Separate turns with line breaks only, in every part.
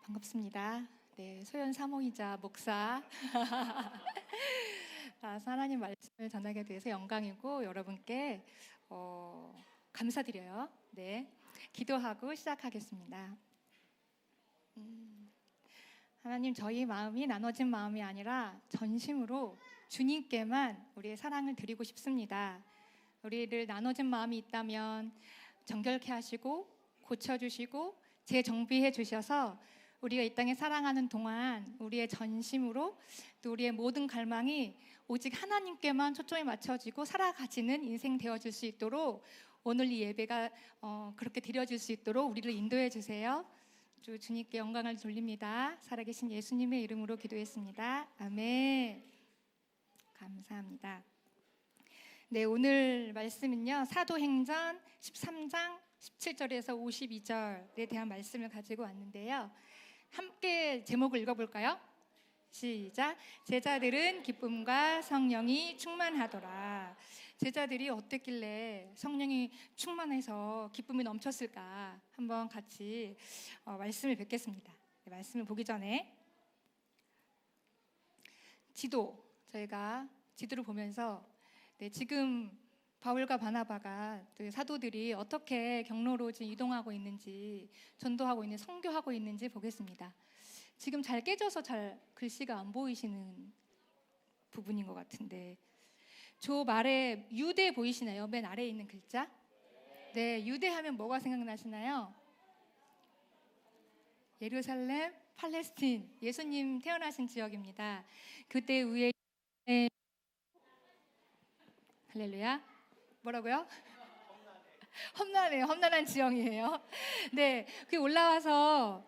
반갑습니다. 네, 소연 사모이자 목사 하나님 말씀을 전하게 돼서 영광이고 여러분께 감사드려요. 네, 기도하고 시작하겠습니다. 하나님, 저희 마음이 나눠진 마음이 아니라 전심으로 주님께만 우리의 사랑을 드리고 싶습니다. 우리를 나눠진 마음이 있다면 정결케 하시고 고쳐주시고 재정비해 주셔서 우리가 이 땅에 살아가는 동안 우리의 전심으로 또 우리의 모든 갈망이 오직 하나님께만 초점이 맞춰지고 살아가지는 인생 되어줄 수 있도록 오늘 이 예배가 그렇게 드려질 수 있도록 우리를 인도해 주세요. 주님께 영광을 돌립니다. 살아계신 예수님의 이름으로 기도했습니다. 아멘. 감사합니다. 네, 오늘 말씀은요, 사도행전 13장 17절에서 52절에 대한 말씀을 가지고 왔는데요. 함께 제목을 읽어볼까요? 시작. 제자들은 기쁨과 성령이 충만하더라. 제자들이 어땠길래 성령이 충만해서 기쁨이 넘쳤을까? 한번 같이 말씀을 뵙겠습니다. 네, 말씀을 보기 전에 저희가 지도를 보면서 지금 바울과 바나바가 사도들이 어떻게 경로로 지금 이동하고 있는지, 전도하고 있는지, 선교하고 있는지 보겠습니다. 지금 잘 깨져서 잘 글씨가 안 보이시는 부분인 것 같은데, 저 말에 유대 보이시나요? 맨 아래에 있는 글자? 네, 유대 하면 뭐가 생각나시나요? 예루살렘, 팔레스틴, 예수님 태어나신 지역입니다. 그때 위에 할렐루야. 뭐라고요? 험난한 지형이에요. 네, 그게 올라와서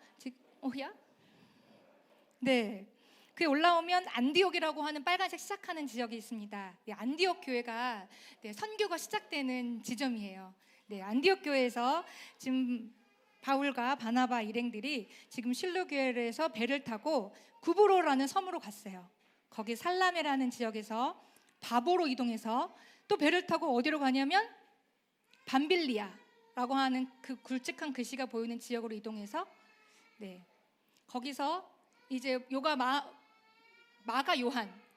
네, 그게 올라오면 안디옥이라고 하는 빨간색 시작하는 지역이 있습니다. 네, 안디옥 교회가 선교가 시작되는 지점이에요. 네, 안디옥 교회에서 지금 바울과 바나바 일행들이 지금 실로 교회에서 배를 타고 구브로라는 섬으로 갔어요. 거기 살라메라는 지역에서 바보로 이동해서 또 배를 타고 어디로 가냐면 밤빌리아라고 하는 그 굵직한 글씨가 보이는 지역으로 이동해서 거기서 이제 마가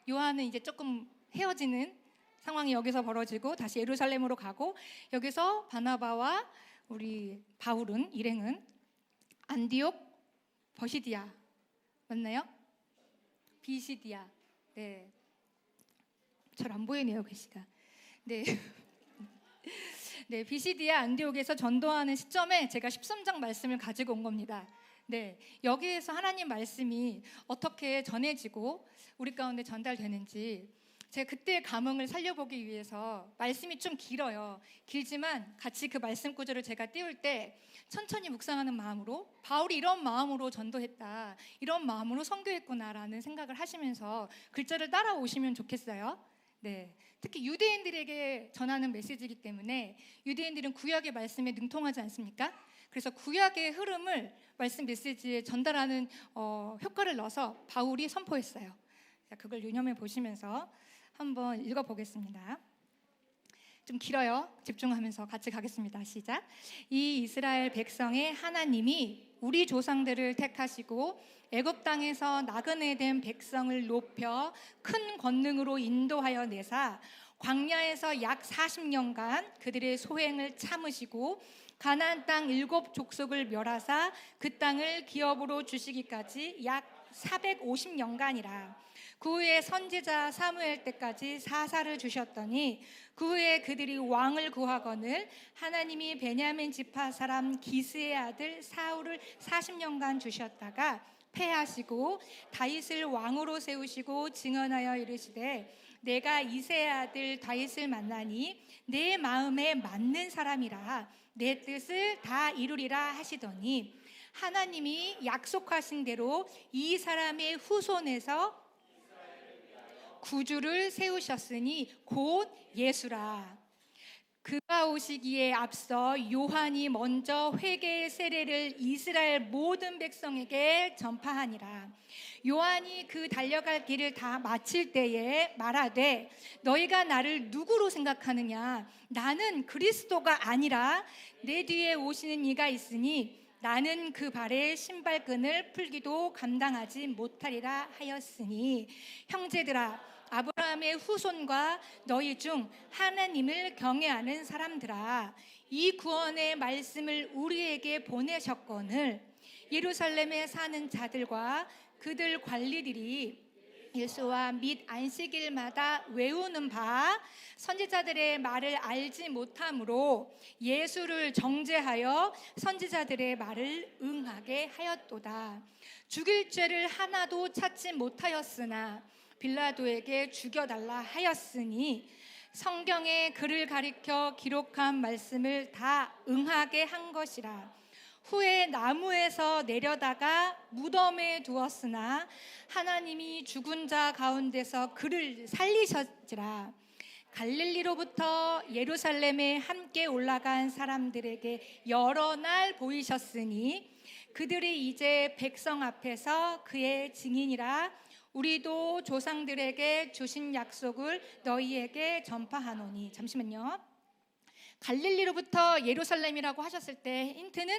요한은 이제 조금 헤어지는 상황이 여기서 벌어지고 다시 예루살렘으로 가고, 여기서 바나바와 우리 바울은 일행은 안디옥 버시디아 맞나요? 비시디아. 네, 잘 안 보이네요 글씨가. 네, 비시디아 안디옥에서 전도하는 시점에 제가 13장 말씀을 가지고 온 겁니다. 네, 여기에서 하나님 말씀이 어떻게 전해지고 우리 가운데 전달되는지 제가 그때의 감흥을 살려보기 위해서, 말씀이 좀 길지만 같이 그 말씀 구절을 제가 띄울 때 천천히 묵상하는 마음으로, 바울이 이런 마음으로 전도했다, 이런 마음으로 선교했구나라는 생각을 하시면서 글자를 따라오시면 좋겠어요. 네, 특히 유대인들에게 전하는 메시지이기 때문에 유대인들은 구약의 말씀에 능통하지 않습니까? 그래서 구약의 흐름을 말씀 메시지에 전달하는 효과를 넣어서 바울이 선포했어요. 그걸 유념해 보시면서 한번 읽어보겠습니다. 좀 길어요. 집중하면서 같이 가겠습니다. 시작. 이 이스라엘 백성의 하나님이 우리 조상들을 택하시고 애굽 땅에서 나그네 된 백성을 높여 큰 권능으로 인도하여 내사 광야에서 약 40년간 그들의 소행을 참으시고 가나안 땅 7족속을 멸하사 그 땅을 기업으로 주시기까지 약 450년간이라. 그 후에 선지자 사무엘 때까지 사사를 주셨더니 그 후에 그들이 왕을 구하거늘 하나님이 베냐민 지파 사람 기스의 아들 사울을 40년간 주셨다가 패하시고 다윗을 왕으로 세우시고 증언하여 이르시되 내가 이새의 아들 다윗을 만나니 내 마음에 맞는 사람이라 내 뜻을 다 이루리라 하시더니 하나님이 약속하신 대로 이 사람의 후손에서 구주를 세우셨으니 곧 예수라. 그가 오시기에 앞서 요한이 먼저 회개의 세례를 이스라엘 모든 백성에게 전파하니라. 요한이 그 달려갈 길을 다 마칠 때에 말하되 너희가 나를 누구로 생각하느냐? 나는 그리스도가 아니라 내 뒤에 오시는 이가 있으니 나는 그 발의 신발끈을 풀기도 감당하지 못하리라 하였으니 형제들아 아브라함의 후손과 너희 중 하나님을 경외하는 사람들아 이 구원의 말씀을 우리에게 보내셨거늘 예루살렘에 사는 자들과 그들 관리들이 예수와 및 안식일마다 외우는 바 선지자들의 말을 알지 못하므로 예수를 정죄하여 선지자들의 말을 응하게 하였도다. 죽일 죄를 하나도 찾지 못하였으나 빌라도에게 죽여달라 하였으니 성경에 그를 가리켜 기록한 말씀을 다 응하게 한 것이라. 후에 나무에서 내려다가 무덤에 두었으나 하나님이 죽은 자 가운데서 그를 살리셨지라. 갈릴리로부터 예루살렘에 함께 올라간 사람들에게 여러 날 보이셨으니 그들이 이제 백성 앞에서 그의 증인이라. 우리도 조상들에게 주신 약속을 너희에게 전파하노니. 잠시만요. 갈릴리로부터 예루살렘이라고 하셨을 때 힌트는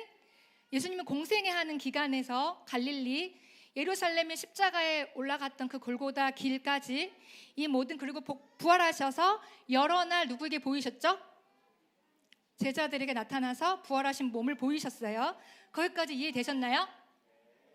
예수님은 공생애 하는 기간에서 갈릴리 예루살렘의 십자가에 올라갔던 그 골고다 길까지 이 모든, 그리고 부활하셔서 여러 날 누구에게 보이셨죠? 제자들에게 나타나서 부활하신 몸을 보이셨어요. 거기까지 이해되셨나요?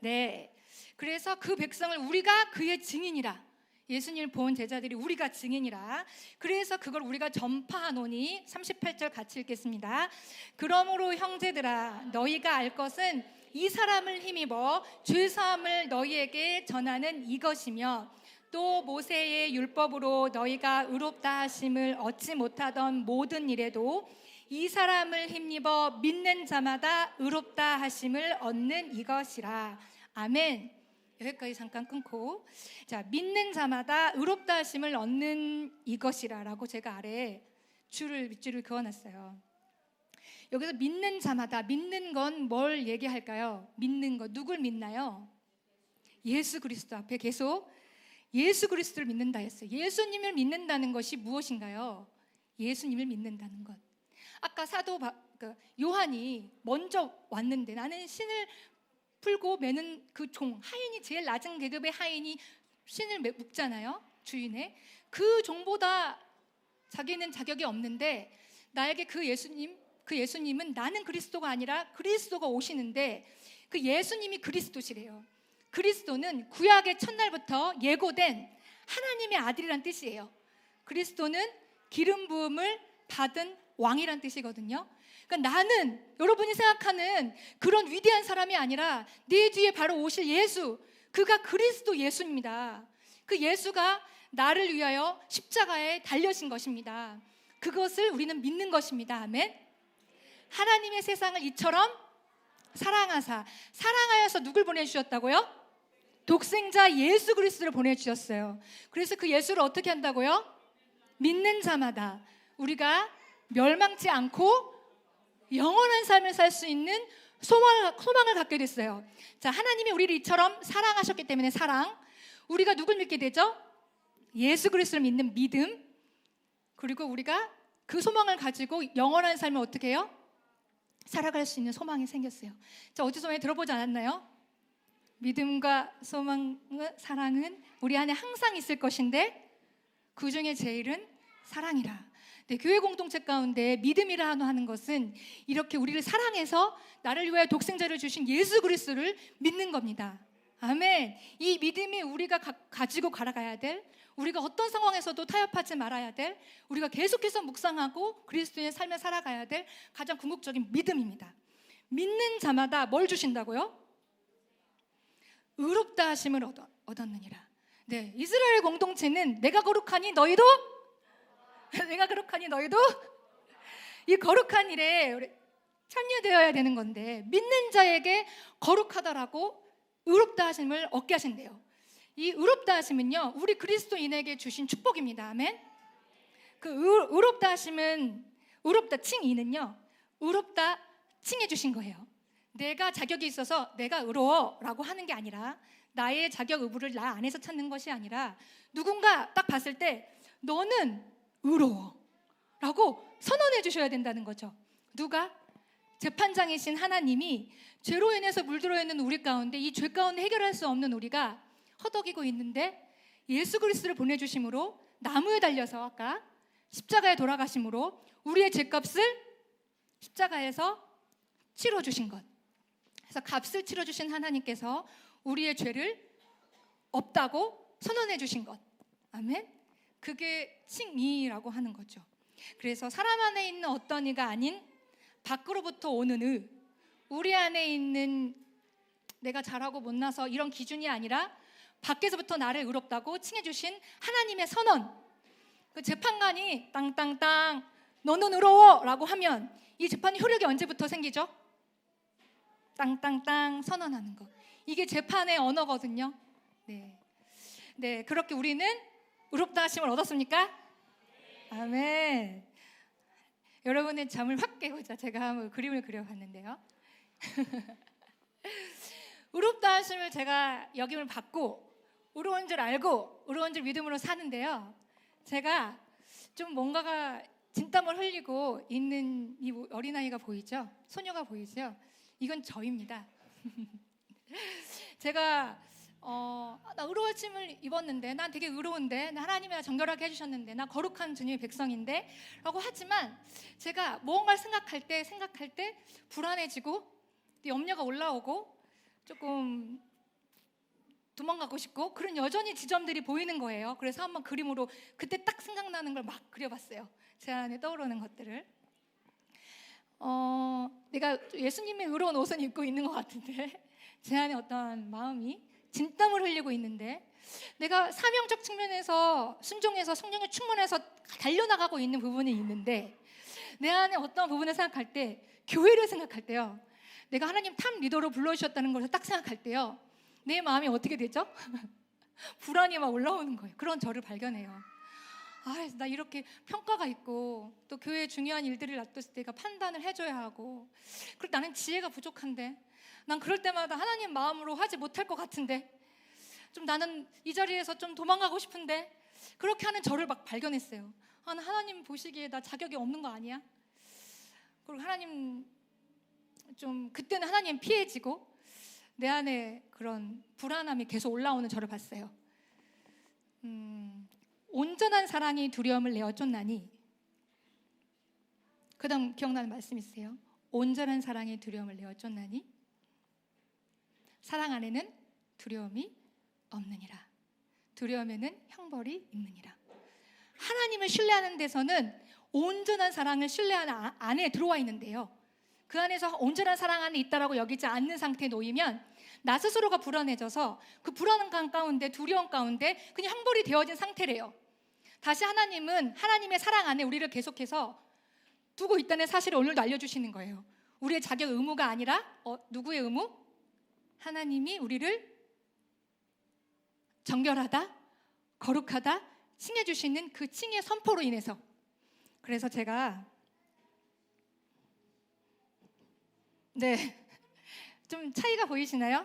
네. 그래서 그 백성을 우리가 그의 증인이라, 예수님을 본 제자들이 우리가 증인이라, 그래서 그걸 우리가 전파하노니. 38절 같이 읽겠습니다. 그러므로 형제들아 너희가 알 것은 이 사람을 힘입어 죄사함을 너희에게 전하는 이것이며 또 모세의 율법으로 너희가 의롭다 하심을 얻지 못하던 모든 일에도 이 사람을 힘입어 믿는 자마다 의롭다 하심을 얻는 이것이라. 아멘. 여기까지 잠깐 끊고, 자, 믿는 자마다 의롭다 하심을 얻는 이것이라라고 제가 아래에 밑줄을 그어놨어요. 여기서 믿는 자마다, 믿는 건 뭘 얘기할까요? 믿는 것, 누굴 믿나요? 예수 그리스도 앞에 계속 예수 그리스도를 믿는다 했어요. 예수님을 믿는다는 것이 무엇인가요? 예수님을 믿는다는 것. 아까 요한이 먼저 왔는데 나는 신을 풀고 매는 그 종, 하인이, 제일 낮은 계급의 하인이 신을 묶잖아요, 주인의. 그 종보다 자기는 자격이 없는데 나에게 그 예수님은 나는 그리스도가 아니라 그리스도가 오시는데 그 예수님이 그리스도시래요. 그리스도는 구약의 첫날부터 예고된 하나님의 아들이란 뜻이에요. 그리스도는 기름 부음을 받은 왕이란 뜻이거든요. 그러니까 나는 여러분이 생각하는 그런 위대한 사람이 아니라 내 뒤에 바로 오실 예수, 그가 그리스도 예수입니다. 그 예수가 나를 위하여 십자가에 달려진 것입니다. 그것을 우리는 믿는 것입니다. 아멘. 하나님의 세상을 이처럼 사랑하여서 누굴 보내주셨다고요? 독생자 예수 그리스도를 보내주셨어요. 그래서 그 예수를 어떻게 한다고요? 믿는 자마다 우리가 멸망치 않고 영원한 삶을 살 수 있는 소망을 갖게 됐어요. 자, 하나님이 우리를 이처럼 사랑하셨기 때문에 사랑, 우리가 누굴 믿게 되죠? 예수 그리스도를 믿는 믿음, 그리고 우리가 그 소망을 가지고 영원한 삶을 어떻게 해요? 살아갈 수 있는 소망이 생겼어요. 자, 어디서 많이 들어보지 않았나요? 믿음과 소망, 사랑은 우리 안에 항상 있을 것인데 그 중에 제일은 사랑이라. 네, 교회 공동체 가운데 믿음이라 하는 것은 이렇게 우리를 사랑해서 나를 위하여 독생자를 주신 예수 그리스도를 믿는 겁니다. 아멘. 이 믿음이 우리가 가지고 갈아가야 될, 우리가 어떤 상황에서도 타협하지 말아야 될, 우리가 계속해서 묵상하고 그리스도의 삶을 살아가야 될 가장 궁극적인 믿음입니다. 믿는 자마다 뭘 주신다고요? 의롭다 하심을 얻었느니라. 네, 이스라엘 공동체는 내가 거룩하니 너희도 내가 거룩하니 너희도 이 거룩한 일에 참여되어야 되는 건데, 믿는 자에게 거룩하다라고 의롭다 하심을 얻게 하신대요. 이 의롭다 하심은요, 우리 그리스도인에게 주신 축복입니다. 아멘. 그 의롭다 하심은, 의롭다 칭의는요, 의롭다 칭해 주신 거예요. 내가 자격이 있어서 내가 의로워라고 하는 게 아니라, 나의 자격 의무를 나 안에서 찾는 것이 아니라 누군가 딱 봤을 때 너는 의로워라고 선언해 주셔야 된다는 거죠. 누가? 재판장이신 하나님이 죄로 인해서 물들어 있는 우리 가운데, 이 죄 가운데 해결할 수 없는 우리가 허덕이고 있는데 예수 그리스도를 보내주심으로 나무에 달려서 아까 십자가에 돌아가심으로 우리의 죄값을 십자가에서 치러주신 것. 그래서 값을 치러주신 하나님께서 우리의 죄를 없다고 선언해 주신 것. 아멘. 그게 칭의라고 하는 거죠. 그래서 사람 안에 있는 어떤 이가 아닌 밖으로부터 오는 의, 우리 안에 있는 내가 잘하고 못나서 이런 기준이 아니라 밖에서부터 나를 의롭다고 칭해 주신 하나님의 선언. 그 재판관이 땅땅땅 너는 의로워 라고 하면 이 재판의 효력이 언제부터 생기죠? 땅땅땅 선언하는 것. 이게 재판의 언어거든요. 네, 그렇게 우리는 의롭다 하심을 얻었습니까? 아멘. 여러분의 잠을 확 깨고자 제가 한번 그림을 그려봤는데요. 의롭다 하심을 제가 역임을 받고 의로운 줄 알고 의로운 줄 믿음으로 사는데요. 제가 좀 뭔가가 진땀을 흘리고 있는 이 어린아이가 보이죠? 소녀가 보이죠? 이건 저입니다. 제가 나 의로워짐을 입었는데, 난 되게 의로운데, 나 하나님이 나 정결하게 해주셨는데, 나 거룩한 주님의 백성인데 라고 하지만 제가 무언가를 생각할 때 불안해지고 염려가 올라오고 조금 도망가고 싶고 그런 여전히 지점들이 보이는 거예요. 그래서 한번 그림으로 그때 딱 생각나는 걸 막 그려봤어요. 제 안에 떠오르는 것들을. 내가 예수님의 의로운 옷을 입고 있는 것 같은데 제 안에 어떤 마음이 진땀을 흘리고 있는데, 내가 사명적 측면에서 순종해서 성령에 충만해서 달려나가고 있는 부분이 있는데, 내 안에 어떤 부분을 생각할 때, 교회를 생각할 때요, 내가 하나님 탑 리더로 불러주셨다는 것을 딱 생각할 때요, 내 마음이 어떻게 되죠? 불안이 막 올라오는 거예요. 그런 저를 발견해요. 나 이렇게 평가가 있고 또 교회에 중요한 일들을 놔뒀을 때 판단을 해줘야 하고, 그리고 나는 지혜가 부족한데, 난 그럴 때마다 하나님 마음으로 하지 못할 것 같은데, 좀 나는 이 자리에서 좀 도망가고 싶은데, 그렇게 하는 저를 막 발견했어요. 나 하나님 보시기에 나 자격이 없는 거 아니야? 그리고 하나님 좀 그때는 하나님 피해지고 내 안에 그런 불안함이 계속 올라오는 저를 봤어요. 온전한 사랑이 두려움을 내어 쫓나니, 그 다음 기억나는 말씀 있으세요? 온전한 사랑이 두려움을 내어 쫓나니 사랑 안에는 두려움이 없느니라. 두려움에는 형벌이 있느니라. 하나님을 신뢰하는 데서는 온전한 사랑을 신뢰하는 안에 들어와 있는데요, 그 안에서 온전한 사랑 안에 있다라고 여기지 않는 상태에 놓이면 나 스스로가 불안해져서 그 불안감 가운데, 두려움 가운데 그냥 형벌이 되어진 상태래요. 다시 하나님은 하나님의 사랑 안에 우리를 계속해서 두고 있다는 사실을 오늘도 알려주시는 거예요. 우리의 자격 의무가 아니라 누구의 의무? 하나님이 우리를 정결하다, 거룩하다 칭해주시는 그 칭의 선포로 인해서. 그래서 제가 좀 차이가 보이시나요?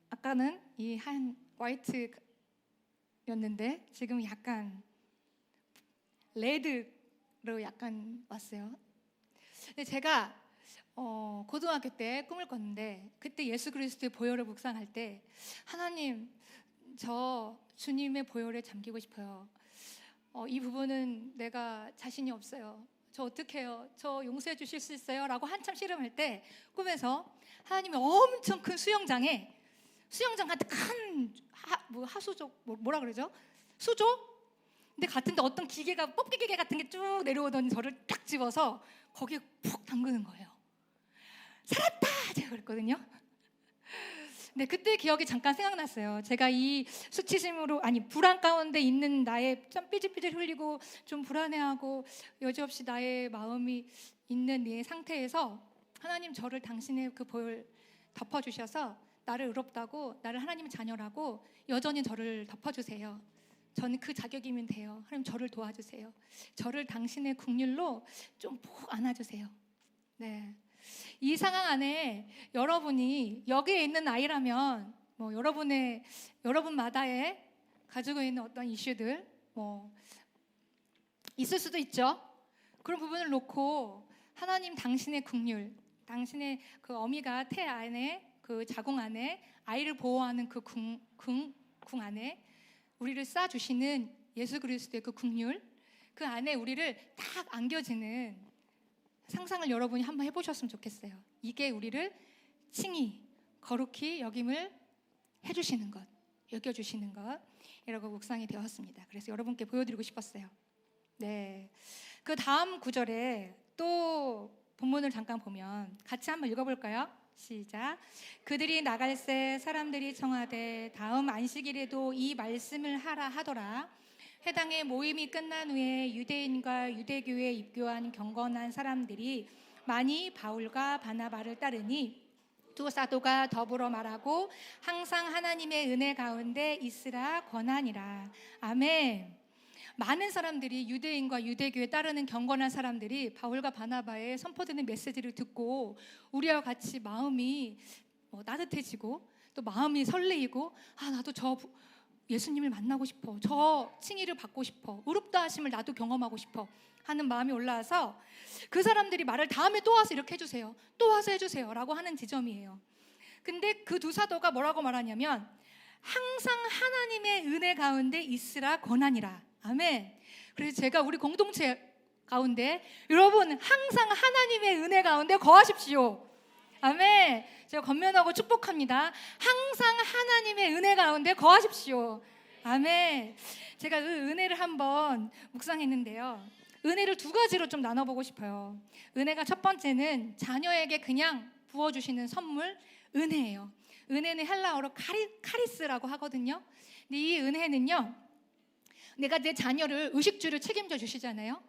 아까는 이 한 화이트였는데 지금 약간 레드로 약간 왔어요. 근데 제가 고등학교 때 꿈을 꿨는데, 그때 예수 그리스도의 보혈을 묵상할 때, 하나님, 저 주님의 보혈에 잠기고 싶어요. 이 부분은 내가 자신이 없어요. 저 어떻게 해요? 저 용서해 주실 수 있어요? 라고 한참 씨름할 때 꿈에서 하나님이 엄청 큰 수영장 같은 큰 하수조, 뭐라 그러죠? 수조? 근데 같은데 어떤 기계가, 뽑기 기계 같은 게 쭉 내려오더니 저를 딱 집어서 거기에 푹 담그는 거예요. 살았다! 제가 그랬거든요. 네, 그때 기억이 잠깐 생각났어요. 제가 이 수치심으로, 불안 가운데 있는 나의 좀 삐질삐질 흘리고 좀 불안해하고 여지없이 나의 마음이 있는 이 상태에서 하나님, 저를 당신의 그 보혈 덮어주셔서 나를 의롭다고, 나를 하나님의 자녀라고 여전히 저를 덮어주세요. 저는 그 자격이면 돼요. 하나님, 저를 도와주세요. 저를 당신의 국률로 좀 푹 안아주세요. 네. 이 상황 안에 여러분이 여기에 있는 아이라면 여러분마다의 가지고 있는 어떤 이슈들 있을 수도 있죠. 그런 부분을 놓고 하나님 당신의 긍휼, 당신의 그 어미가 태 안에 그 자궁 안에 아이를 보호하는 그 궁 안에 우리를 쌓아 주시는 예수 그리스도의 그 긍휼, 그 안에 우리를 딱 안겨지는 상상을 여러분이 한번 해보셨으면 좋겠어요. 이게 우리를 칭히 거룩히 여김을 해주시는 것, 여겨주시는 것, 이라고 묵상이 되었습니다. 그래서 여러분께 보여드리고 싶었어요. 네, 그 다음 구절에 또 본문을 잠깐 보면 같이 한번 읽어볼까요? 시작. 그들이 나갈새 사람들이 청하되 다음 안식일에도 이 말씀을 하라 하더라. 해당의 모임이 끝난 후에 유대인과 유대교에 입교한 경건한 사람들이 많이 바울과 바나바를 따르니 두 사도가 더불어 말하고 항상 하나님의 은혜 가운데 있으라 권하니라. 아멘. 많은 사람들이 유대인과 유대교에 따르는 경건한 사람들이 바울과 바나바의 선포되는 메시지를 듣고 우리와 같이 마음이 따뜻해지고 또 마음이 설레이고 나도 저 예수님을 만나고 싶어, 저 칭의를 받고 싶어, 의롭다 하심을 나도 경험하고 싶어 하는 마음이 올라와서 그 사람들이 말을 다음에 또 와서 이렇게 해주세요, 또 와서 해주세요 라고 하는 지점이에요. 근데 그 두 사도가 뭐라고 말하냐면 항상 하나님의 은혜 가운데 있으라 권하니라. 아멘. 그래서 제가 우리 공동체 가운데 여러분 항상 하나님의 은혜 가운데 거하십시오. 아멘. 제가 권면하고 축복합니다. 항상 하나님의 은혜 가운데 거하십시오. 아멘. 제가 그 은혜를 한번 묵상했는데요, 은혜를 두 가지로 좀 나눠보고 싶어요. 은혜가 첫 번째는 자녀에게 그냥 부어주시는 선물, 은혜예요. 은혜는 헬라어로 카리스라고 하거든요. 근데 이 은혜는요, 내가 내 자녀를 의식주를 책임져 주시잖아요.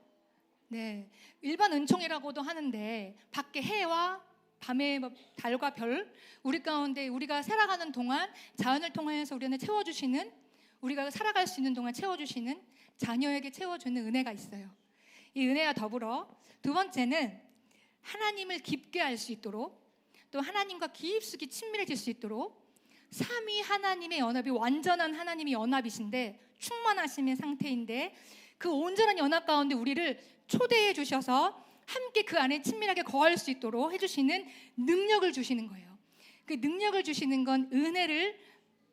네, 일반 은총이라고도 하는데 밖에 해와 밤에 달과 별, 우리 가운데 우리가 살아가는 동안 자연을 통해서 우리는 채워주시는, 우리가 살아갈 수 있는 동안 채워주시는, 자녀에게 채워주는 은혜가 있어요. 이 은혜와 더불어 두 번째는 하나님을 깊게 알 수 있도록, 또 하나님과 깊숙이 친밀해질 수 있도록 삼위 하나님의 연합이 완전한 하나님의 연합이신데 충만하심의 상태인데 그 온전한 연합 가운데 우리를 초대해 주셔서 함께 그 안에 친밀하게 거할 수 있도록 해주시는 능력을 주시는 거예요. 그 능력을 주시는 건 은혜를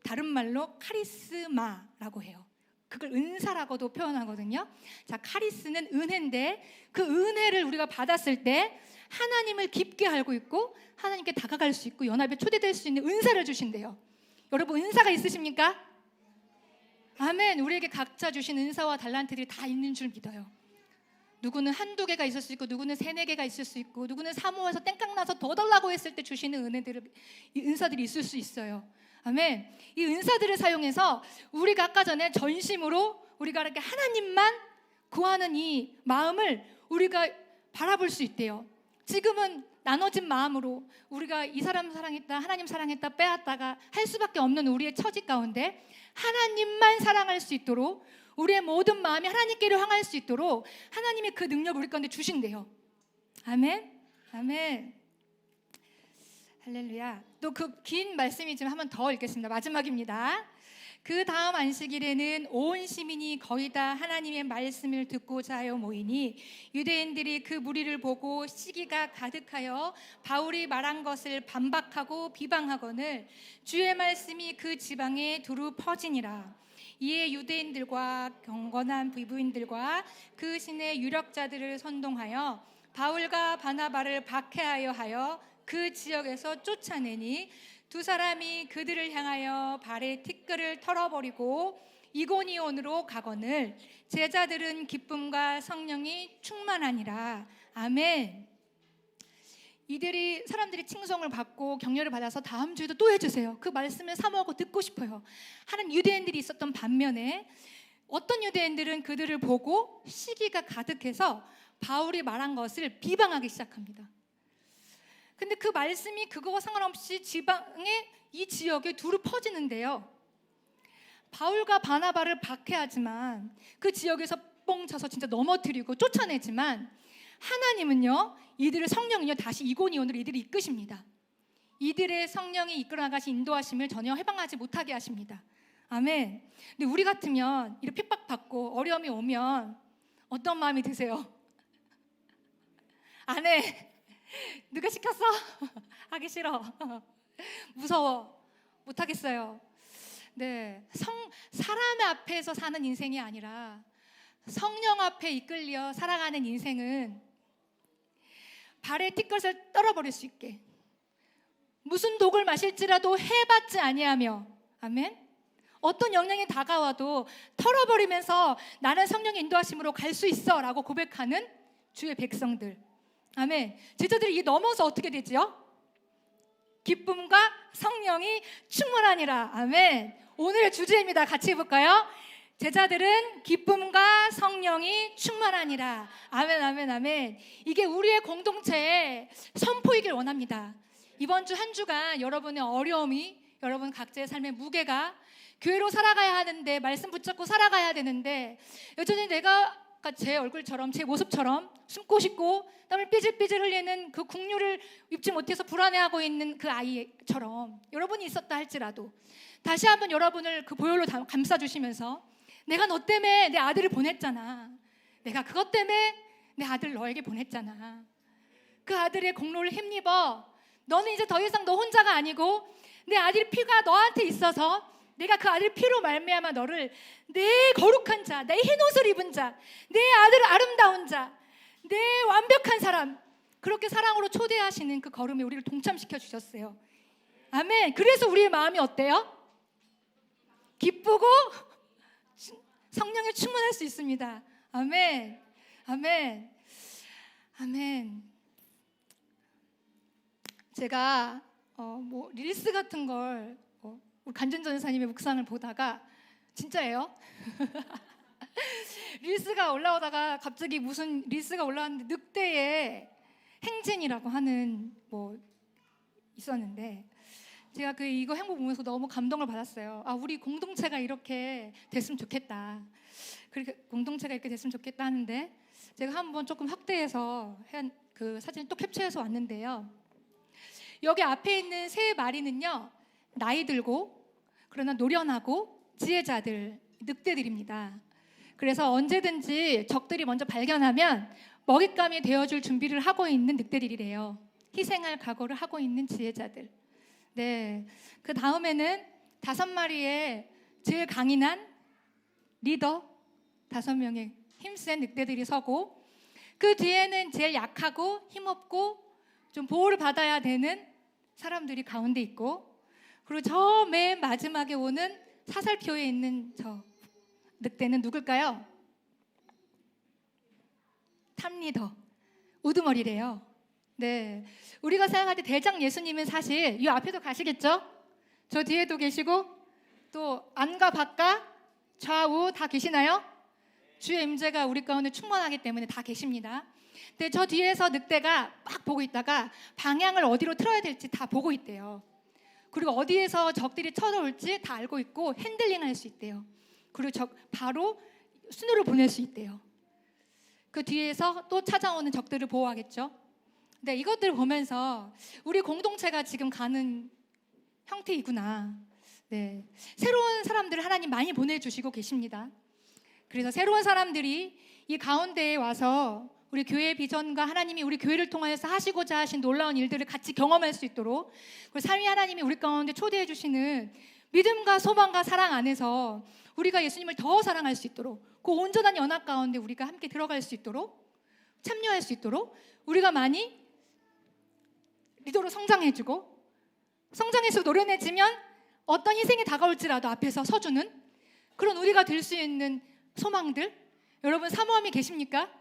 다른 말로 카리스마라고 해요. 그걸 은사라고도 표현하거든요. 자, 카리스는 은혜인데 그 은혜를 우리가 받았을 때 하나님을 깊게 알고 있고 하나님께 다가갈 수 있고 연합에 초대될 수 있는 은사를 주신대요. 여러분 은사가 있으십니까? 아멘. 우리에게 각자 주신 은사와 달란트들이 다 있는 줄 믿어요. 누구는 한두 개가 있을 수 있고 누구는 세네 개가 있을 수 있고 누구는 사모해서 땡깡나서 더 달라고 했을 때 주시는 이 은사들이 있을 수 있어요. 아멘. 이 은사들을 사용해서 우리가 아까 전에 전심으로 우리가 이렇게 하나님만 구하는 이 마음을 우리가 바라볼 수 있대요. 지금은 나눠진 마음으로 우리가 이 사람 사랑했다, 하나님 사랑했다 빼앗다가 할 수밖에 없는 우리의 처지 가운데 하나님만 사랑할 수 있도록 우리의 모든 마음이 하나님께로 향할 수 있도록 하나님의 그 능력을 우리 가운데 주신대요. 아멘. 아멘. 할렐루야. 또 그 긴 말씀이지만 한 번 더 읽겠습니다. 마지막입니다. 그 다음 안식일에는 온 시민이 거의 다 하나님의 말씀을 듣고자 하여 모이니 유대인들이 그 무리를 보고 시기가 가득하여 바울이 말한 것을 반박하고 비방하거늘 주의 말씀이 그 지방에 두루 퍼지니라. 이에 유대인들과 경건한 부부인들과 그 신의 유력자들을 선동하여 바울과 바나바를 박해하여 하여 그 지역에서 쫓아내니 두 사람이 그들을 향하여 발에 티끌을 털어버리고 이고니온으로 가거늘 제자들은 기쁨과 성령이 충만하니라. 아멘. 이들이 사람들이 칭송을 받고 격려를 받아서 다음 주에도 또 해주세요. 그 말씀을 사모하고 듣고 싶어요 하는 유대인들이 있었던 반면에 어떤 유대인들은 그들을 보고 시기가 가득해서 바울이 말한 것을 비방하기 시작합니다. 근데 그 말씀이 그거와 상관없이 지방에 이 지역에 두루 퍼지는데요, 바울과 바나바를 박해하지만 그 지역에서 뻥쳐서 진짜 넘어뜨리고 쫓아내지만 하나님은요 이들의 성령은요 다시 이고니온으로 이들을 이끄십니다. 이들의 성령이 이끌어 나가신 인도하심을 전혀 해방하지 못하게 하십니다. 아멘. 근데 우리 같으면 이렇게 핍박받고 어려움이 오면 어떤 마음이 드세요? 안 해. 누가 시켰어? 하기 싫어. 무서워. 못하겠어요. 네, 사람 앞에서 사는 인생이 아니라 성령 앞에 이끌려 살아가는 인생은 발에 티끌을 떨어버릴 수 있게, 무슨 독을 마실지라도 해봤지 아니하며, 아멘. 어떤 영향이 다가와도 털어버리면서 나는 성령의 인도하심으로 갈 수 있어 라고 고백하는 주의 백성들, 아멘. 제자들이 이 넘어서 어떻게 되지요? 기쁨과 성령이 충만하니라. 아멘. 오늘의 주제입니다. 같이 해볼까요? 제자들은 기쁨과 성령이 충만하니라. 아멘, 아멘, 아멘. 이게 우리의 공동체의 선포이길 원합니다. 이번 주 한 주간 여러분의 어려움이, 여러분 각자의 삶의 무게가, 교회로 살아가야 하는데, 말씀 붙잡고 살아가야 되는데 여전히 내가 제 얼굴처럼, 제 모습처럼 숨고 싶고 땀을 삐질삐질 흘리는 그 국류를 입지 못해서 불안해하고 있는 그 아이처럼 여러분이 있었다 할지라도 다시 한번 여러분을 그 보혈로 감싸주시면서, 내가 너 때문에 내 아들을 보냈잖아, 내가 그것 때문에 내 아들 너에게 보냈잖아, 그 아들의 공로를 힘입어, 너는 이제 더 이상 너 혼자가 아니고 내 아들 피가 너한테 있어서 내가 그 아들 피로 말미암아 너를 내 거룩한 자, 내 흰옷을 입은 자, 내 아들 아름다운 자, 내 완벽한 사람, 그렇게 사랑으로 초대하시는 그 걸음에 우리를 동참시켜 주셨어요. 아멘. 그래서 우리의 마음이 어때요? 기쁘고 성령에 충만할 수 있습니다. 아멘. 아멘. 아멘. 제가 릴스 같은 걸 우리 간전 전사님의 묵상을 보다가, 진짜예요? 릴스가 올라오다가 갑자기 무슨 릴스가 올라왔는데 늑대의 행진이라고 하는 있었는데, 제가 이거 행보 보면서 너무 감동을 받았어요. 아, 우리 공동체가 이렇게 됐으면 좋겠다. 그렇게 공동체가 이렇게 됐으면 좋겠다 하는데, 제가 한번 조금 확대해서 그 사진을 또 캡처해서 왔는데요. 여기 앞에 있는 세 마리는요, 나이 들고 그러나 노련하고 지혜자들, 늑대들입니다. 그래서 언제든지 적들이 먼저 발견하면 먹잇감이 되어줄 준비를 하고 있는 늑대들이래요. 희생할 각오를 하고 있는 지혜자들. 네, 그 다음에는 5마리의 제일 강인한 리더 5명의 힘센 늑대들이 서고, 그 뒤에는 제일 약하고 힘없고 좀 보호를 받아야 되는 사람들이 가운데 있고, 그리고 저 맨 마지막에 오는 사살표에 있는 저 늑대는 누굴까요? 탑리더, 우두머리래요. 네, 우리가 생각할 때 대장 예수님은 사실 이 앞에도 가시겠죠? 저 뒤에도 계시고 또 안과 밖과 좌우 다 계시나요? 주의 임재가 우리 가운데 충만하기 때문에 다 계십니다. 근데 저 뒤에서 늑대가 막 보고 있다가 방향을 어디로 틀어야 될지 다 보고 있대요. 그리고 어디에서 적들이 쳐들어올지 다 알고 있고 핸들링할 수 있대요. 그리고 바로 순으로 보낼 수 있대요. 그 뒤에서 또 찾아오는 적들을 보호하겠죠. 네, 이것들을 보면서 우리 공동체가 지금 가는 형태이구나. 네, 새로운 사람들을 하나님 많이 보내주시고 계십니다. 그래서 새로운 사람들이 이 가운데에 와서 우리 교회의 비전과 하나님이 우리 교회를 통하여서 하시고자 하신 놀라운 일들을 같이 경험할 수 있도록, 그리고 삼위 하나님이 우리 가운데 초대해 주시는 믿음과 소망과 사랑 안에서 우리가 예수님을 더 사랑할 수 있도록, 그 온전한 연합 가운데 우리가 함께 들어갈 수 있도록, 참여할 수 있도록 우리가 많이 리더로 성장해주고, 성장해서 노련해지면 어떤 희생이 다가올지라도 앞에서 서주는 그런 우리가 될 수 있는 소망들. 여러분 사모함이 계십니까?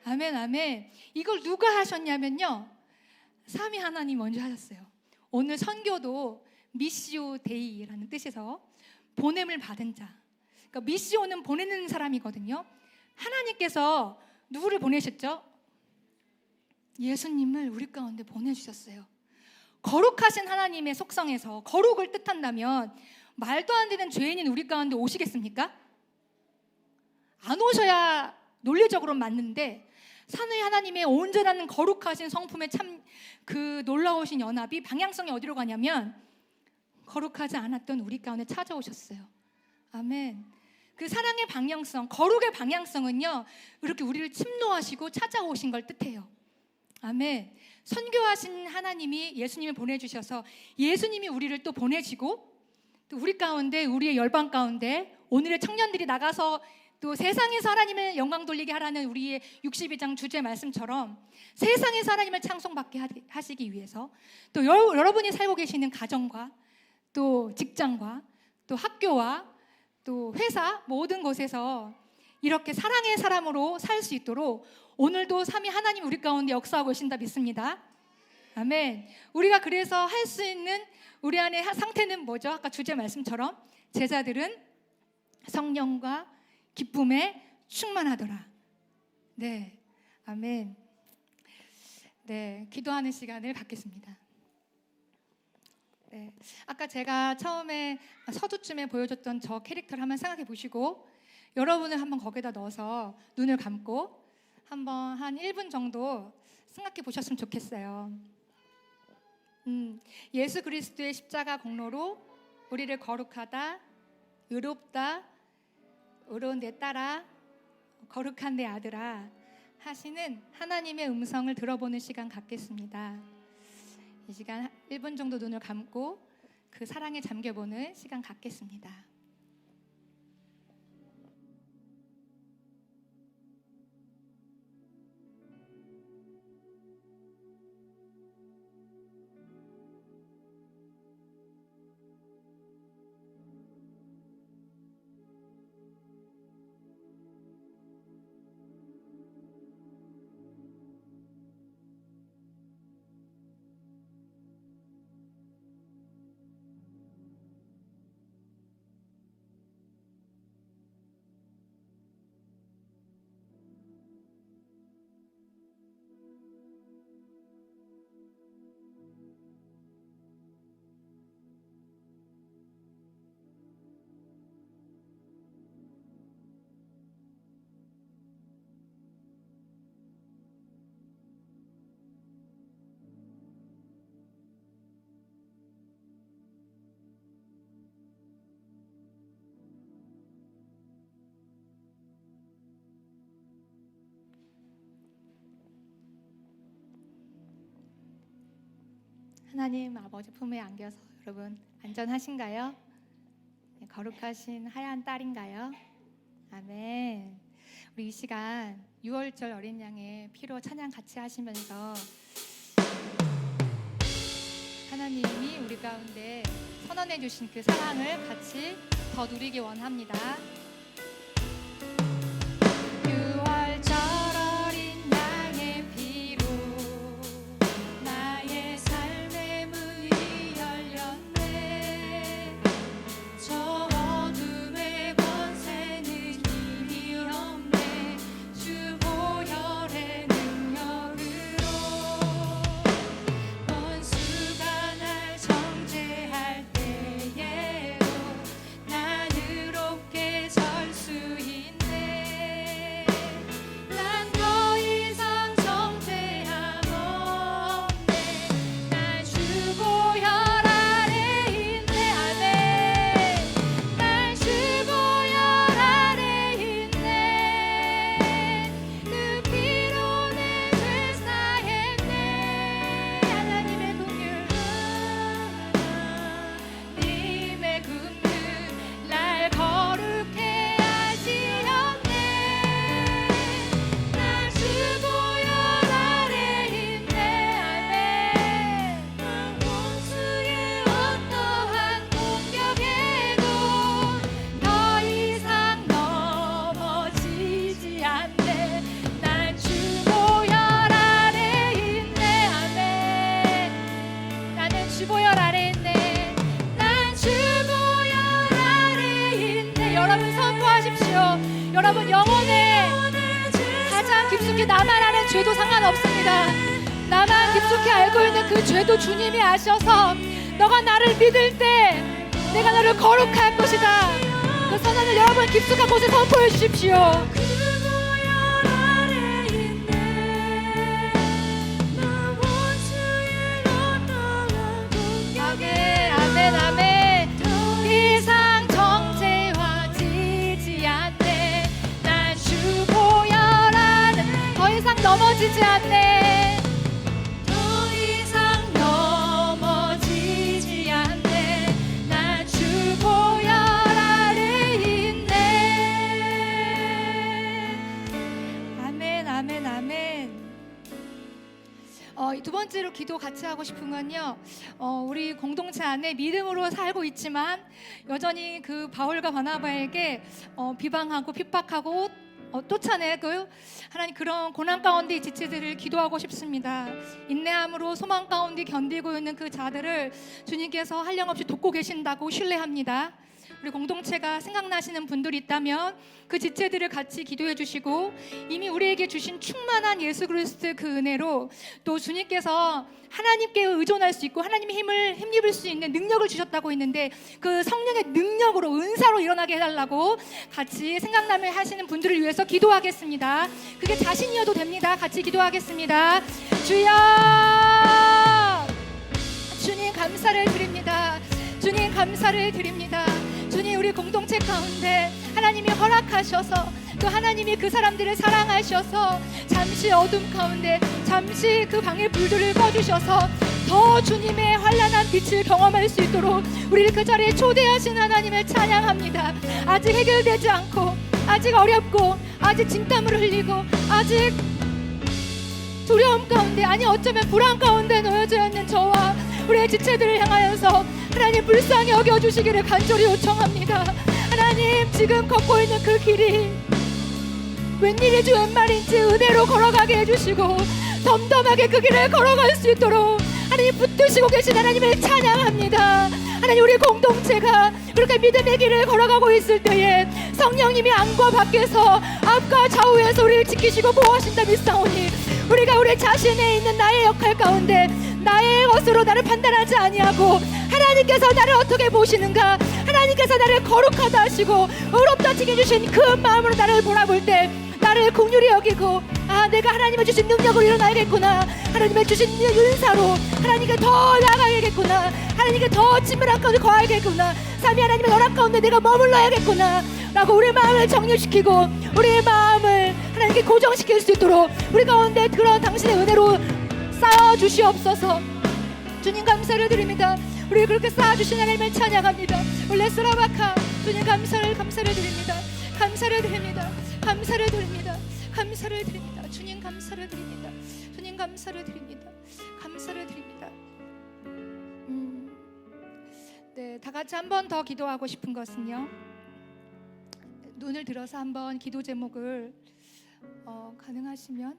아멘, 아멘. 이걸 누가 하셨냐면요, 삼위 하나님 먼저 하셨어요. 오늘 선교도 미시오 데이라는 뜻에서 보냄을 받은 자, 그러니까 미시오는 보내는 사람이거든요. 하나님께서 누구를 보내셨죠? 예수님을 우리 가운데 보내주셨어요. 거룩하신 하나님의 속성에서 거룩을 뜻한다면 말도 안 되는 죄인인 우리 가운데 오시겠습니까? 안 오셔야 논리적으로 맞는데, 삼위 하나님의 온전한 거룩하신 성품의 참 그 놀라우신 연합이 방향성이 어디로 가냐면 거룩하지 않았던 우리 가운데 찾아오셨어요. 아멘. 그 사랑의 방향성, 거룩의 방향성은요, 이렇게 우리를 침노하시고 찾아오신 걸 뜻해요. 아멘. 선교하신 하나님이 예수님을 보내주셔서 예수님이 우리를 또 보내시고, 또 우리 가운데, 우리의 열방 가운데 오늘의 청년들이 나가서 또 세상에서 하나님의 영광 돌리게 하라는 우리의 62장 주제 말씀처럼 세상에서 하나님을 찬송받게 하시기 위해서, 또 여러분이 살고 계시는 가정과 또 직장과 또 학교와 또 회사 모든 곳에서 이렇게 사랑의 사람으로 살 수 있도록 오늘도 삼위 하나님 우리 가운데 역사하고 계신다 믿습니다. 아멘. 우리가 그래서 할 수 있는 우리 안의 상태는 뭐죠? 아까 주제 말씀처럼 제자들은 성령과 기쁨에 충만하더라. 네, 아멘. 네, 기도하는 시간을 갖겠습니다. 네, 아까 제가 처음에 서두쯤에 보여줬던 저 캐릭터를 한번 생각해 보시고 여러분을 한번 거기다 넣어서 눈을 감고 한번 한 1분 정도 생각해 보셨으면 좋겠어요. 예수 그리스도의 십자가 공로로 우리를 거룩하다, 의롭다, 의로운 내 딸아, 거룩한 내 아들아 하시는 하나님의 음성을 들어보는 시간 갖겠습니다. 이 시간 1분 정도 눈을 감고 그 사랑에 잠겨보는 시간 갖겠습니다. 하나님 아버지 품에 안겨서 여러분 안전하신가요? 네, 거룩하신 하얀 딸인가요? 아멘. 우리 이 시간 6월절 어린 양의 피로 찬양 같이 하시면서 하나님이 우리 가운데 선언해 주신 그 사랑을 같이 더 누리기 원합니다. 6월절 어린 양의 피로 나의 삶의 문이 열렸네. 저 어둠의 권세는 힘이 없네. 주 보혈의 능력으로 원수가 날 정죄할 때에도 난 의롭게 설 수 있네. 난 더 이상 정죄함 없네. 난 주 보혈 아래 있네. 아멘. 난 주 보혈 아래 있네. 그 피로 내 죄 사했네. 하나님의 긍휼 님의 긍휼 날 거룩해 하시었네. 난 주 보혈 아래 있네. 아멘. 난 원수의 어떠한 공격에도 더 이상 넘어지지 않네. 난 주 보혈 아래 있네. 아멘. 나는 주 보혈 아래 있네. 난 주 보혈 아래 있네. 여러분 선포하십시오. 여러분 영혼에 가장 깊숙이 나만 아는 죄도 상관없습니다. 나만 깊숙이 알고 있는 그 죄도 주님이 아셔서 너가 나를 믿을 때 내가 너를 거룩할 것이다. 그 선언을 여러분 깊숙한 곳에 선포해 주십시오. 아멘, 아멘, 아멘. 더 이상 정죄와지지 않네. 난 주 보혈 안에 더 이상 넘어지지 않네. 번째로 기도 같이 하고 싶은 건요, 우리 공동체 안에 믿음으로 살고 있지만 여전히 그 바울과 바나바에게 비방하고 핍박하고 쫓아내고 하나님 그런 고난 가운데 이 지체들을 기도하고 싶습니다. 인내함으로 소망 가운데 견디고 있는 그 자들을 주님께서 한량없이 돕고 계신다고 신뢰합니다. 우리 공동체가 생각나시는 분들이 있다면 그 지체들을 같이 기도해 주시고, 이미 우리에게 주신 충만한 예수 그리스도의 그 은혜로 또 주님께서 하나님께 의존할 수 있고 하나님의 힘을 힘입을 수 있는 능력을 주셨다고 했는데, 그 성령의 능력으로 은사로 일어나게 해달라고 같이 생각나면 하시는 분들을 위해서 기도하겠습니다. 그게 자신이어도 됩니다. 같이 기도하겠습니다. 주여, 주님 감사를 드립니다. 주님 감사를 드립니다. 주님, 우리 공동체 가운데 하나님이 허락하셔서 또 하나님이 그 사람들을 사랑하셔서 잠시 어둠 가운데 잠시 그 방의 불들을 꺼주셔서 더 주님의 환란한 빛을 경험할 수 있도록 우리를 그 자리에 초대하신 하나님을 찬양합니다. 아직 해결되지 않고 아직 어렵고 아직 진땀을 흘리고 아직 두려움 가운데, 아니 어쩌면 불안 가운데 놓여져 있는 저와 우리의 지체들을 향하여서 하나님 불쌍히 여겨주시기를 간절히 요청합니다. 하나님, 지금 걷고 있는 그 길이 웬일인지 웬말인지 은혜로 걸어가게 해주시고 덤덤하게 그 길을 걸어갈 수 있도록 하나님 붙드시고 계신 하나님을 찬양합니다. 하나님, 우리 공동체가 그렇게 믿음의 길을 걸어가고 있을 때에 성령님이 안과 밖에서 앞과 좌우에서 우리를 지키시고 보호하신다 믿사오니, 우리가 우리 자신에 있는 나의 역할 가운데 나의 것으로 나를 판단하지 아니하고 하나님께서 나를 어떻게 보시는가, 하나님께서 나를 거룩하다 하시고 의롭다 칭해주신 그 마음으로 나를 바라볼 때 나를 긍휼히 여기고, 아, 내가 하나님의 주신 능력으로 일어나야겠구나, 하나님의 주신 은사로 하나님께 더 나아가야겠구나, 하나님께 더 친밀한 가운데 거하야겠구나, 삼위 하나님의 허락 가운데 내가 머물러야겠구나 라고 우리 마음을 정립시키고 우리의 마음을 하나님께 고정시킬 수 있도록 우리 가운데 그런 당신의 은혜로 쌓아주시옵소서. 주님 감사를 드립니다. 우리 그렇게 쌓아주신 하나님을 찬양합니다. 레스라바카, 주님 감사를 드립니다. 감사를 드립니다. 감사를 드립니다. 감사를 드립니다. 주님 감사를 드립니다. 주님 감사를 드립니다. 감사를 드립니다. 네, 다 같이 한 번 더 기도하고 싶은 것은요, 눈을 들어서 한번 기도 제목을 가능하시면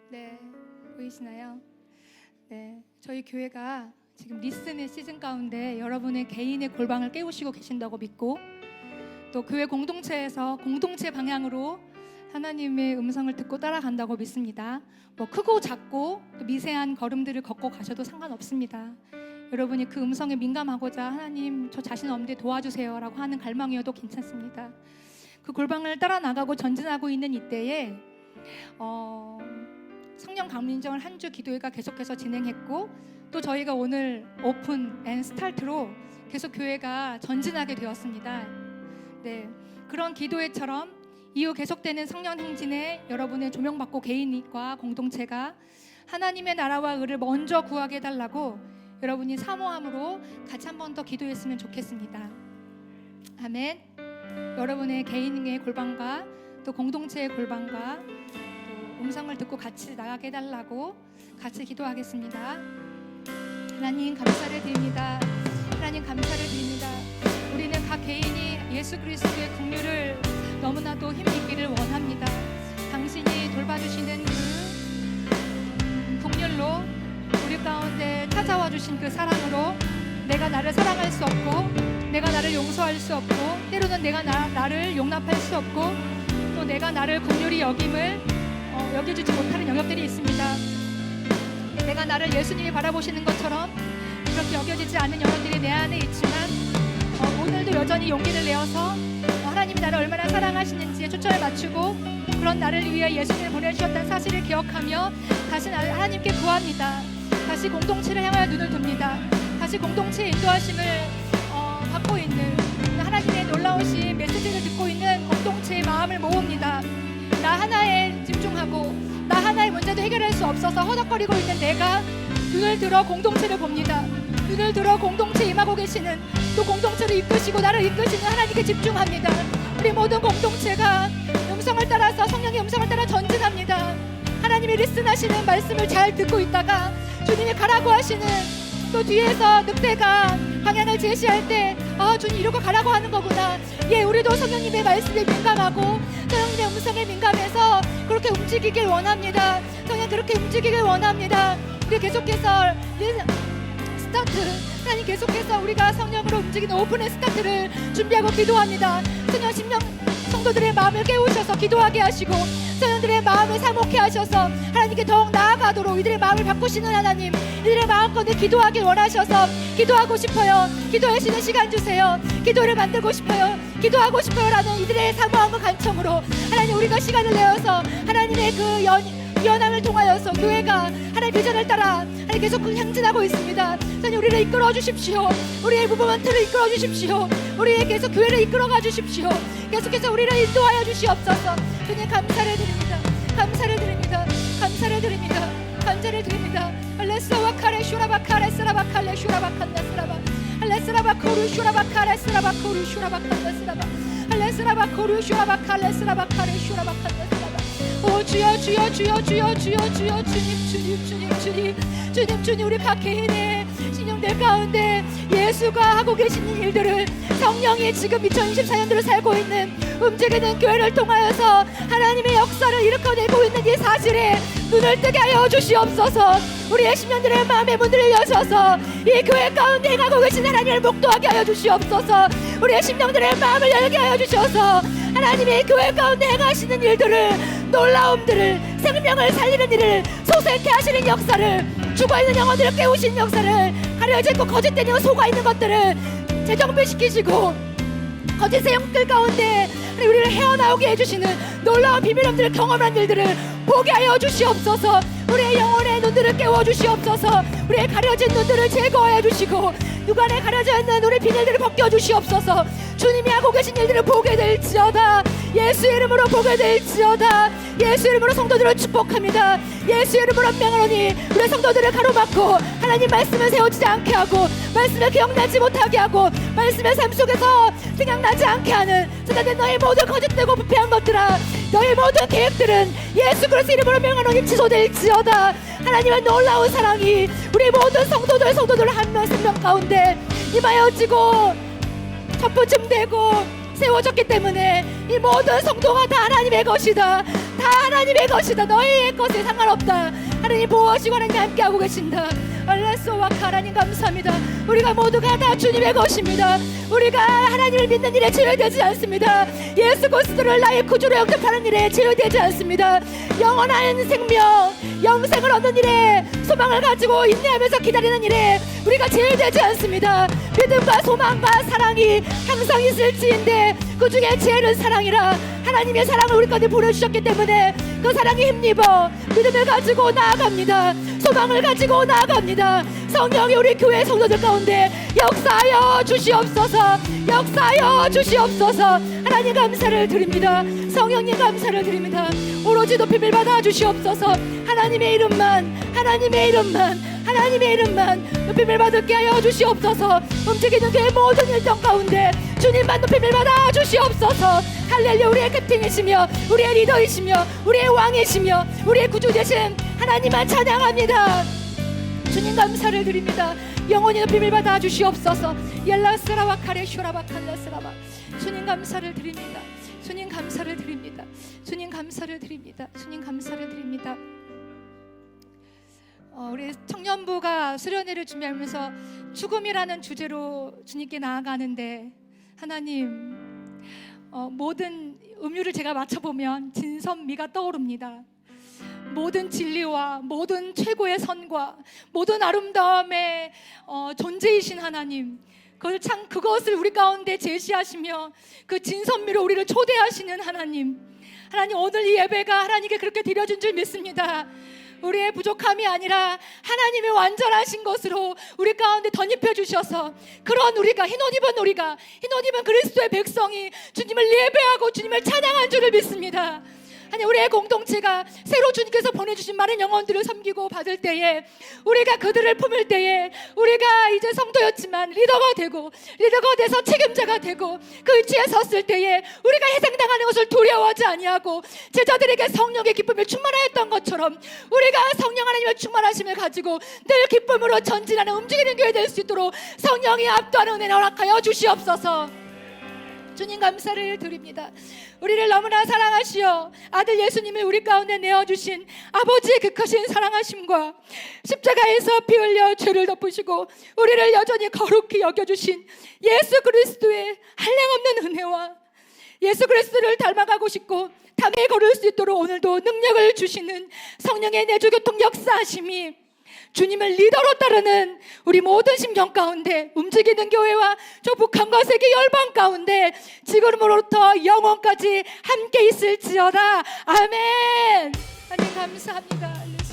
네, 보이시나요? 네, 저희 교회가 지금 리슨의 시즌 가운데 여러분의 개인의 골방을 깨우시고 계신다고 믿고, 또 교회 공동체에서 공동체 방향으로 하나님의 음성을 듣고 따라간다고 믿습니다. 뭐 크고 작고 또 미세한 걸음들을 걷고 가셔도 상관없습니다. 여러분이 그 음성에 민감하고자 하나님, 저 자신 없는데 도와주세요 라고 하는 갈망이어도 괜찮습니다. 그 골방을 따라 나가고 전진하고 있는 이때에 성령 강림정을 한 주 기도회가 계속해서 진행했고, 또 저희가 오늘 오픈 앤 스타트로 계속 교회가 전진하게 되었습니다. 네, 그런 기도회처럼 이후 계속되는 성령 행진에 여러분의 조명받고 개인과 공동체가 하나님의 나라와 의를 먼저 구하게 해달라고 여러분이 사모함으로 같이 한 번 더 기도했으면 좋겠습니다. 아멘. 여러분의 개인의 골방과 또 공동체의 골방과 또 음성을 듣고 같이 나가게 해달라고 같이 기도하겠습니다. 하나님 감사를 드립니다. 하나님 감사를 드립니다. 우리는 각 개인이 예수 그리스도의 긍휼을 너무나도 힘입기를 원합니다. 당신이 돌봐주시는 그 긍휼로 우리 가운데 찾아와 주신 그 사랑으로 내가 나를 사랑할 수 없고, 내가 나를 용서할 수 없고, 때로는 내가 나를 용납할 수 없고, 또 내가 나를 긍휼히 여김을 여겨주지 못하는 영역들이 있습니다. 내가 나를 예수님이 바라보시는 것처럼 그렇게 여겨지지 않는 영역들이 내 안에 있지만 오늘도 여전히 용기를 내어서 하나님이 나를 얼마나 사랑하시는지에 초점을 맞추고 그런 나를 위해 예수님을 보내주셨다는 사실을 기억하며 다시 하나님께 구합니다. 다시 공동체를 향하여 눈을 둡니다. 다시 공동체의 인도하심을 받고 있는 하나님의 놀라우신 메시지를 듣고 있는 공동체의 마음을 모읍니다. 나 하나에 집중하고 나 하나의 문제도 해결할 수 없어서 허덕거리고 있는 내가 눈을 들어 공동체를 봅니다. 눈을 들어 공동체에 임하고 계시는, 또 공동체를 이끄시고 나를 이끄시는 하나님께 집중합니다. 우리 모든 공동체가 음성을 따라서 성령의 음성을 따라 전진합니다. 하나님이 리슨하시는 말씀을 잘 듣고 있다가 주님이 가라고 하시는 또 뒤에서 늑대가 방향을 제시할 때 주님 이러고 가라고 하는 거구나. 예, 우리도 성령님의 말씀에 민감하고 성령님의 음성에 민감해서 그렇게 움직이길 원합니다. 성령 그렇게 움직이길 원합니다. 우리 계속해서 스타트, 하나님 계속해서 우리가 성령으로 움직이는 오픈의 스타트를 준비하고 기도합니다. 성령 심령 성도들의 마음을 깨우셔서 기도하게 하시고 성령들의 마음을 사목해 하셔서 하나님께 더욱 나아가도록 이들의 마음을 바꾸시는 하나님, 이들의 마음껏 기도하길 원하셔서 기도하고 싶어요, 기도할 수 있는 시간 주세요, 기도를 만들고 싶어요, 기도하고 싶어요 라는 이들의 사모함과 간청으로 하나님 우리가 시간을 내어서 하나님의 그 연함을 통하여서 교회가 하나님의 비전을 따라 하나님 계속 향진하고 있습니다. 하나님 우리를 이끌어 주십시오. 우리의 무브먼트를 이끌어 주십시오. 우리의 계속 교회를 이끌어가 주십시오. 계속해서 우리를 인도하여 주시옵소서. 주님 감사를 드립니다. 감사를 드립니다. 감사를 드립니다. 감사를 드립니다. 알레스와 카레 슈라바 카레 스라바 칼레 슈라바 칸나 스라바 알레스라바 코루 슈라바 카레 스라바 코루 슈라바 칸나 스라바 알레스라바 코루 슈라바 칼레 스라바 카레 슈라바 칸나 스라바. 오 주여 주여 주여 주여 주여 주여 주님 주님 주님 주님 주님 주님 우리 각 개인의 신령들 가운데 예수가 하고 계시는 일들을 성령이 지금 2024년도를 살고 있는 움직이는 교회를 통하여서 하나님의 역사를 일으켜내고 있는 이 사실에 눈을 뜨게 하여 주시옵소서. 우리의 신령들의 마음의 문들을 여셔서 이 교회 가운데 행하고 계신 하나님을 목도하게 하여 주시옵소서. 우리의 신령들의 마음을 열게 하여 주셔서 하나님의 교회 가운데 행하시는 일들을, 놀라움들을, 생명을 살리는 일을 소생케 하시는 역사를, 죽어있는 영혼들을 깨우시는 역사를, 가려져 있고 거짓된 영 속아있는 것들을 재정비시키시고 거짓의 영들 가운데 우리를 헤어나오게 해주시는 놀라운 비밀함들을 경험한 일들을 보게 하여 주시옵소서. 우리의 영혼의 눈들을 깨워주시옵소서. 우리의 가려진 눈들을 제거하여 주시고 육안에 가려져 있는 우리 비늘들을 벗겨주시옵소서. 주님이 하고 계신 일들을 보게 될지어다. 예수 이름으로 보게 될지어다. 예수 이름으로 성도들을 축복합니다. 예수 이름으로 명하노니 우리 성도들을 가로막고 하나님 말씀을 세워지지 않게 하고 말씀을 기억나지 못하게 하고 말씀의 삶 속에서 생각나지 않게 하는 사단된 너의 모든 거짓되고 부패한 것들아, 너의 모든 계획들은 예수 그리스도 이름으로 명하노니 취소될지어다. 하나님의 놀라운 사랑이 우리 모든 성도들 한 명 생명 가운데 임하여지고 첩부침되고 세워졌기 때문에 이 모든 성도가 다 하나님의 것이다. 다 하나님의 것이다. 너희의 것에 상관없다. 하나님 보호하시고 하나님 함께하고 계신다. 알레소와 하나님 감사합니다. 우리가 모두가 다 주님의 것입니다. 우리가 하나님을 믿는 일에 제외되지 않습니다. 예수 그리스도를 나의 구주로 영접하는 일에 제외되지 않습니다. 영원한 생명, 영생을 얻는 일에 소망을 가지고 인내하면서 기다리는 일에 우리가 제외되지 않습니다. 믿음과 소망과 사랑이 항상 있을지인데 그 중에 제일은 사랑이라. 하나님의 사랑을 우리 가운데 보내주셨기 때문에 그 사랑에 힘입어 믿음을 가지고 나아갑니다. 소망을 가지고 나아갑니다. 성령이 우리 교회 성도들 가운데 역사하여 주시옵소서. 역사하여 주시옵소서. 하나님 감사를 드립니다. 성령님 감사를 드립니다. 오로지 높임을 받아 주시옵소서. 하나님의 이름만, 하나님의 이름만, 하나님의 이름만 높임을 받게 하여 주시옵소서. 움직이는 교회 모든 일정 가운데 주님만 높임을 받아 주시옵소서. 할렐루야. 우리의 캡틴이시며 우리의 리더이시며 우리의 왕이시며 우리의 구주 되신 하나님만 찬양합니다. 주님 감사를 드립니다. 영원히 높임을 받아 주시옵소서. 옐라스라와 카레슈라바 칼라스라바. 주님 감사를 드립니다. 주님 감사를 드립니다. 주님 감사를 드립니다. 주님 감사를 드립니다. 우리 청년부가 수련회를 준비하면서 죽음이라는 주제로 주님께 나아가는데 하나님, 모든 음유를 제가 맞춰보면 진선미가 떠오릅니다. 모든 진리와 모든 최고의 선과 모든 아름다움의 존재이신 하나님, 그것을 우리 가운데 제시하시며 그 진선미로 우리를 초대하시는 하나님, 오늘 이 예배가 하나님께 그렇게 드려진 줄 믿습니다. 우리의 부족함이 아니라 하나님의 완전하신 것으로 우리 가운데 덧입혀 주셔서 그런 우리가 흰옷 입은 그리스도의 백성이 주님을 예배하고 주님을 찬양한 줄을 믿습니다. 하나님, 우리의 공동체가 새로 주님께서 보내주신 많은 영혼들을 섬기고 받을 때에, 우리가 그들을 품을 때에, 우리가 이제 성도였지만 리더가 돼서 책임자가 되고 그 위치에 섰을 때에 우리가 희생당하는 것을 두려워하지 아니하고 제자들에게 성령의 기쁨을 충만하였던 것처럼 우리가 성령 하나님의 충만하심을 가지고 늘 기쁨으로 전진하는 움직이는 교회 될 수 있도록 성령이 압도하는 은혜 허락하여 주시옵소서. 주님 감사를 드립니다. 우리를 너무나 사랑하시어 아들 예수님을 우리 가운데 내어주신 아버지의 그 크신 사랑하심과 십자가에서 피 흘려 죄를 덮으시고 우리를 여전히 거룩히 여겨주신 예수 그리스도의 한량없는 은혜와 예수 그리스도를 닮아가고 싶고 담에 걸을 수 있도록 오늘도 능력을 주시는 성령의 내주교통 역사하심이 주님을 리더로 따르는 우리 모든 심령 가운데 움직이는 교회와 저 북한과 세계 열방 가운데 지금으로부터 영원까지 함께 있을지어다. 아멘. 하나님 감사합니다.